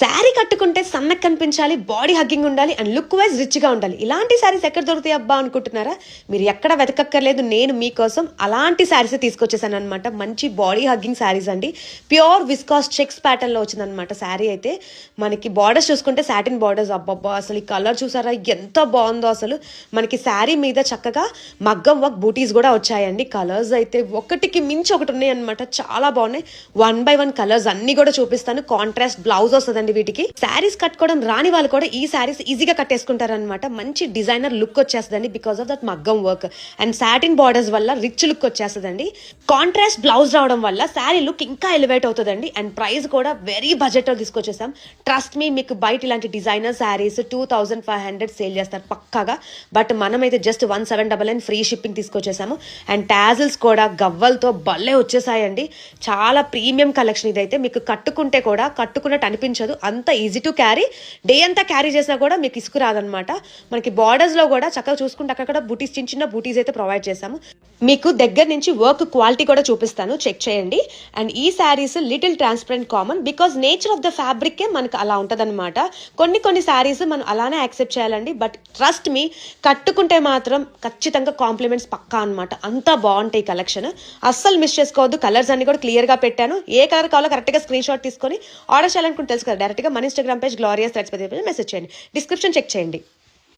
శారీ కట్టుకుంటే సన్నగా కనిపించాలి, బాడీ హగ్గింగ్ ఉండాలి అండ్ లుక్ వైజ్ రిచ్గా ఉండాలి. ఇలాంటి శారీస్ ఎక్కడ దొరుకుతాయి అబ్బా అనుకుంటున్నారా? మీరు ఎక్కడ వెతకక్కర్లేదు, నేను మీకోసం అలాంటి శారీస్ తీసుకొచ్చేసాను అనమాట. మంచి బాడీ హగ్గింగ్ శారీస్ అండి. ప్యూర్ విస్కాస్ చెక్స్ ప్యాటర్న్లో వచ్చిందనమాట శారీ అయితే. మనకి బార్డర్స్ చూసుకుంటే సాటిన్ బార్డర్స్, అబ్బబ్బా అసలు ఈ కలర్ చూసారా ఎంత బాగుందో. అసలు మనకి శారీ మీద చక్కగా మగ్గం వర్క్ బూటీస్ కూడా వచ్చాయండి. కలర్స్ అయితే ఒకటికి మించి ఒకటి ఉన్నాయి అనమాట, చాలా బాగున్నాయి. 1 by 1 కలర్స్ అన్ని కూడా చూపిస్తాను. కాంట్రాస్ట్ బ్లౌజ్ వస్తుంది వీటికి. శారీస్ కట్టుకోవడం రాని వాళ్ళు కూడా ఈ శారీస్ ఈజీగా కట్టేసుకుంటారు అనమాట. మంచి డిజైనర్ లుక్ వచ్చేస్తుందండి బికాస్ ఆఫ్ దట్ మగ్గం వర్క్ అండ్ సాటిన్ బార్డర్స్ వల్ల రిచ్ లుక్ వచ్చేస్తుందండి. కాంట్రాస్ట్ బ్లౌజ్ రావడం వల్ల శారీ లుక్ ఇంకా ఎలివేట్ అవుతుందండి. అండ్ ప్రైస్ కూడా వెరీ బడ్జెట్ లో తీసుకొచ్చేసాం. ట్రస్ట్ మీ, మీకు బయట ఇలాంటి డిజైనర్ శారీస్ 2500 సేల్ చేస్తారు పక్కాగా. బట్ మనమైతే జస్ట్ 1799 ఫ్రీ షిప్పింగ్ తీసుకొచ్చేసాము. అండ్ టాజిల్స్ కూడా గవ్వలతో భలే వచ్చేసాయండి. చాలా ప్రీమియం కలెక్షన్ ఇదైతే. మీకు కట్టుకుంటే కూడా కట్టుకున్నట్టు అనిపించదు, అంత ఈజీ టు క్యారీ. డే అంతా క్యారీ చేసినా కూడా మీకు ఇసుకు రాదనమాట. మనకి బార్డర్స్ లో కూడా చక్కగా చూసుకుంటే అక్కడ బూటీస్, చిన్న చిన్న బూటీస్ అయితే ప్రొవైడ్ చేసాము. మీకు దగ్గర నుంచి వర్క్ క్వాలిటీ కూడా చూపిస్తాను, చెక్ చేయండి. అండ్ ఈ saris little transparent common because nature of the fabric మనకు అలా ఉంటుంది అనమాట. కొన్ని శారీస్ మనం అలానే యాక్సెప్ట్ చేయాలండి. బట్ ట్రస్ట్ మీ, కట్టుకుంటే మాత్రం ఖచ్చితంగా కాంప్లిమెంట్స్ పక్కా అనమాట. అంతా బాగుంటాయి కలెక్షన్, అస్సలు మిస్ చేసుకోవద్దు. కలర్స్ అన్ని కూడా క్లియర్ గా పెట్టాను. ఏ కలర్ కావాలో కరెక్ట్ గా స్క్రీన్ షాట్ తీసుకొని ఆర్డర్ చేయాలనుకుంటే తెలుసు కదా, డైరెక్ట్ గా మన Instagram page glorious threads message చేయండి. డిస్క్రిప్షన్ చెక్ చేయండి.